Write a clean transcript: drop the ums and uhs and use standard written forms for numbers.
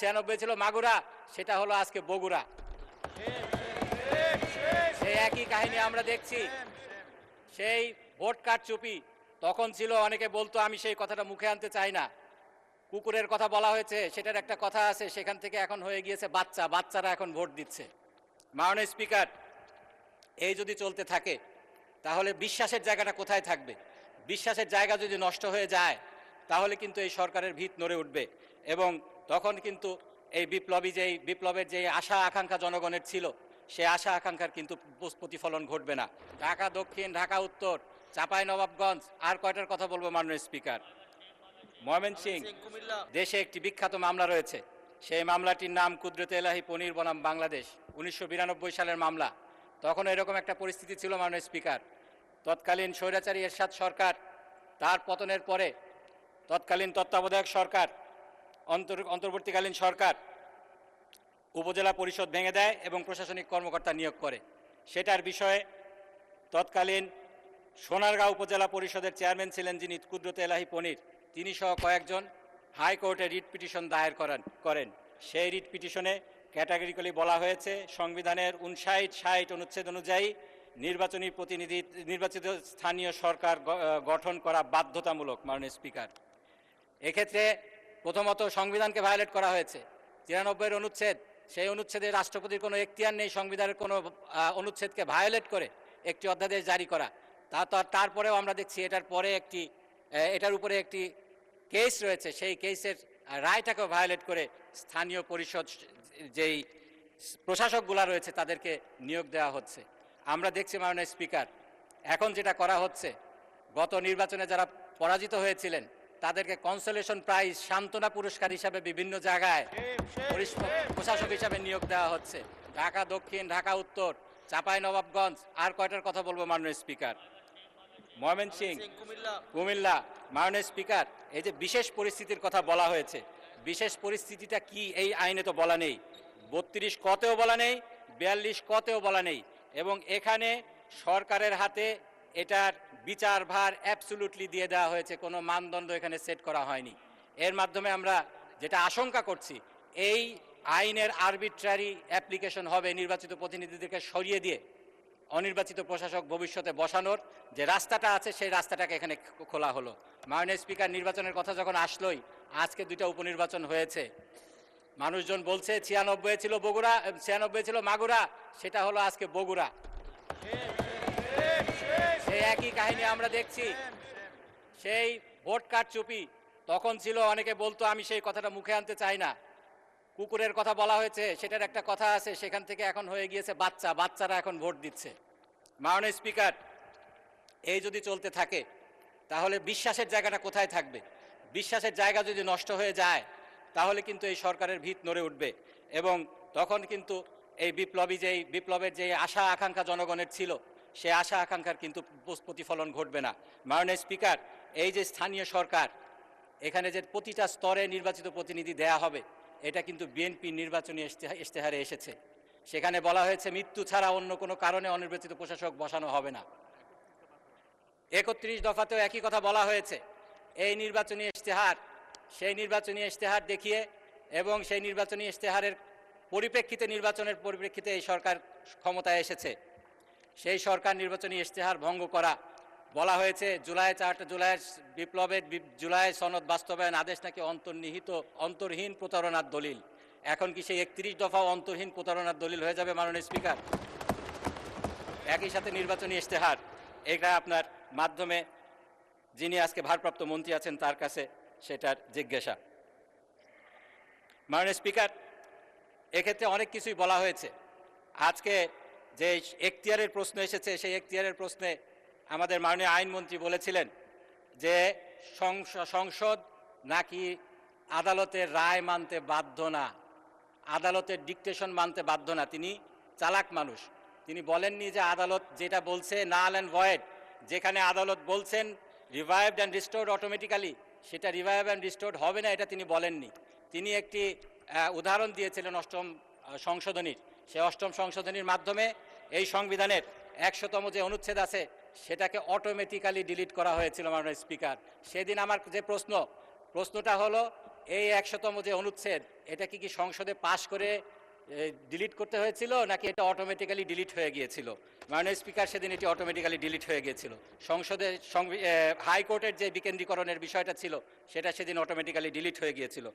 96 ছিল মাগুরা, সেটা হলো আজকে বগুড়া। সেই একই কাহিনী আমরা দেখছি। সেই ভোট কারচুপি তখন ছিল, অনেকে বলতো, আমি সেই কথাটা মুখে আনতে চাই না। কুকুরের কথা বলা হয়েছে, সেটার একটা কথা আছে, সেখান থেকে এখন হয়ে গিয়েছে বাচ্চা, বাচ্চারা এখন ভোট দিচ্ছে। মাননীয় স্পিকার, এই যদি চলতে থাকে তাহলে বিশ্বাসের জায়গাটা কোথায় থাকবে? বিশ্বাসের জায়গা যদি নষ্ট হয়ে যায় তাহলে কিন্তু এই সরকারের ভিত নড়ে উঠবে এবং তখন কিন্তু এই বিপ্লবের যে আশা আকাঙ্ক্ষা জনগণের ছিল, সে আশা আকাঙ্ক্ষার কিন্তু প্রতিফলন ঘটবে না। ঢাকা দক্ষিণ, ঢাকা উত্তর, চাঁপাইনবাবগঞ্জ, আর কয়টার কথা বলবো মাননীয় স্পিকার? ময়মনসিংহ, দেশে একটি বিখ্যাত মামলা রয়েছে। সেই মামলাটির নাম কুদরতে এলাহি পনির বনাম বাংলাদেশ, 1992 সালের মামলা। তখন এরকম একটা পরিস্থিতি ছিল মাননীয় স্পিকার, তৎকালীন স্বৈরাচারী এরশাদ সরকার, তার পতনের পরে তৎকালীন তত্ত্বাবধায়ক সরকার, অন্তর্বর্তীকালীন সরকার উপজেলা পরিষদ ভেঙে দেয় এবং প্রশাসনিক কর্মকর্তা নিয়োগ করে। সেটার বিষয়ে তৎকালীন সোনারগাঁও উপজেলা পরিষদের চেয়ারম্যান ছিলেন যিনি, কুদরতে এলাহি পনির, তিনি সহ কয়েকজন হাইকোর্টে রিট পিটিশন দায়ের করেন। সেই রিট পিটিশনে ক্যাটাগরিক্যালি বলা হয়েছে সংবিধানের 59-60 অনুচ্ছেদ অনুযায়ী নির্বাচিত স্থানীয় সরকার গঠন করা বাধ্যতামূলক। মাননীয় স্পিকার, এক্ষেত্রে প্রথমত সংবিধানকে ভায়োলেট করা হয়েছে। 93 অনুচ্ছেদ, সেই অনুচ্ছেদে রাষ্ট্রপতির কোনো এখতিয়ার নেই সংবিধানের কোনো অনুচ্ছেদকে ভায়োলেট করে একটি অধ্যাদেশ জারি করা। তারপরেও আমরা দেখছি এটার উপরে একটি কেস রয়েছে, সেই কেসের রায়টাকেও ভায়োলেট করে স্থানীয় পরিষদ যেই প্রশাসকগুলো রয়েছে তাদেরকে নিয়োগ দেওয়া হচ্ছে। আমরা দেখছি মাননীয় স্পিকার, এখন যেটা করা হচ্ছে, গত নির্বাচনে যারা পরাজিত হয়েছিলেন তাদেরকে কনসোলেশন প্রাইজ, সান্ত্বনা পুরস্কার হিসাবে বিভিন্ন জায়গায় প্রশাসক হিসাবে নিয়োগ দেওয়া হচ্ছে। ঢাকা দক্ষিণ, ঢাকা উত্তর, চাঁপাইনবাবগঞ্জ, আর কয়টার কথা বলবো মাননীয় স্পিকার? ময়মনসিংহ, কুমিল্লা। মাননীয় স্পিকার, এই যে বিশেষ পরিস্থিতির কথা বলা হয়েছে, বিশেষ পরিস্থিতিটা কি এই আইনে তো বলা নেই, 32 কতেও বলা নেই, 42 কতেও বলা নেই, এবং এখানে সরকারের হাতে এটার বিচার ভার অ্যাবসুলুটলি দিয়ে দেওয়া হয়েছে, কোনো মানদণ্ড এখানে সেট করা হয়নি। এর মাধ্যমে আমরা যেটা আশঙ্কা করছি, এই আইনের আরবিট্রারি অ্যাপ্লিকেশন হবে নির্বাচিত প্রতিনিধিদেরকে সরিয়ে দিয়ে অনির্বাচিত প্রশাসক ভবিষ্যতে বসানোর যে রাস্তাটা আছে, সেই রাস্তাটাকে এখানে খোলা হলো। মাননীয় স্পিকার, নির্বাচনের কথা যখন আসলোই, আজকে 2টা উপনির্বাচন হয়েছে। মানুষজন বলছে 96 ছিল বগুড়া, 96 ছিল মাগুরা, সেটা হলো আজকে বগুড়া। সেই একই কাহিনী আমরা দেখছি। সেই ভোট কারচুপি তখন ছিল, অনেকে বলতো, আমি সেই কথাটা মুখে আনতে চাই না। কুকুরের কথা বলা হয়েছে, সেটার একটা কথা আছে, সেখান থেকে এখন হয়ে গিয়েছে বাচ্চা, বাচ্চারা এখন ভোট দিচ্ছে। মাননীয় স্পিকার, এই যদি চলতে থাকে তাহলে বিশ্বাসের জায়গাটা কোথায় থাকবে? বিশ্বাসের জায়গা যদি নষ্ট হয়ে যায় তাহলে কিন্তু এই সরকারের ভিত নড়ে উঠবে এবং তখন কিন্তু এই বিপ্লবের যে আশা আকাঙ্ক্ষা জনগণের ছিল, সে আশা আকাঙ্ক্ষার কিন্তু প্রতিফলন ঘটবে না। মাননীয় স্পিকার, এই যে স্থানীয় সরকার, এখানে যে প্রতিটা স্তরে নির্বাচিত প্রতিনিধি দেয়া হবে, এটা কিন্তু বিএনপি নির্বাচনী ইশতেহারে এসেছে। সেখানে বলা হয়েছে মৃত্যু ছাড়া অন্য কোনো কারণে অনির্বাচিত প্রশাসক বসানো হবে না। 31 দফাতেও একই কথা বলা হয়েছে। এই নির্বাচনী ইশতেহার, সেই নির্বাচনী ইশতেহার দেখিয়ে এবং সেই নির্বাচনী ইশতেহারের নির্বাচনের পরিপ্রেক্ষিতে এই সরকার ক্ষমতায় এসেছে। সেই সরকার নির্বাচনী ইশতেহার ভঙ্গ করা, বলা হয়েছে জুলাইয়ের বিপ্লবের জুলাই সনদ বাস্তবায়ন আদেশ নাকি অন্তর্হীন প্রতারণার দলিল। এখন কি সেই 31 দফা অন্তর্হীন প্রতারণার দলিল হয়ে যাবে মাননীয় স্পিকার? একই সাথে নির্বাচনী ইশতেহার, এটা আপনার মাধ্যমে যিনি আজকে ভারপ্রাপ্ত মন্ত্রী আছেন তার কাছে সেটার জিজ্ঞাসা। মাননীয় স্পিকার, এক্ষেত্রে অনেক কিছুই বলা হয়েছে। আজকে যে এখতিয়ারের প্রশ্ন এসেছে, সেই এখতিয়ারের প্রশ্নে আমাদের মাননীয় আইনমন্ত্রী বলেছিলেন যে সংসদ নাকি আদালতের রায় মানতে বাধ্য না, আদালতের ডিকটেশন মানতে বাধ্য না। তিনি চালাক মানুষ, তিনি বলেননি যে আদালত যেটা বলছে নাল অ্যান্ড ভয়েড। যেখানে আদালত বলছেন রিভাইভড অ্যান্ড রিস্টোর্ড অটোমেটিক্যালি, সেটা রিভাইভ অ্যান্ড রিস্টোর্ড হবে না, এটা তিনি বলেননি। তিনি একটি উদাহরণ দিয়েছিলেন 8ম সংশোধনীর। সেই 8ম সংশোধনীর মাধ্যমে এই সংবিধানের 100তম যে অনুচ্ছেদ আছে সেটাকে অটোমেটিক্যালি ডিলিট করা হয়েছিল মাননীয় স্পিকার। সেদিন আমার যে প্রশ্নটা হলো, এই 100তম যে অনুচ্ছেদ এটা কি সংসদে পাশ করে ডিলিট করতে হয়েছিল নাকি এটা অটোমেটিক্যালি ডিলিট হয়ে গিয়েছিল? মাননীয় স্পিকার, সেদিন এটি অটোমেটিক্যালি ডিলিট হয়ে গিয়েছিল। সংসদে হাইকোর্টের যে বিকেন্দ্রীকরণের বিষয়টা ছিল সেটা সেদিন অটোমেটিক্যালি ডিলিট হয়ে গিয়েছিল।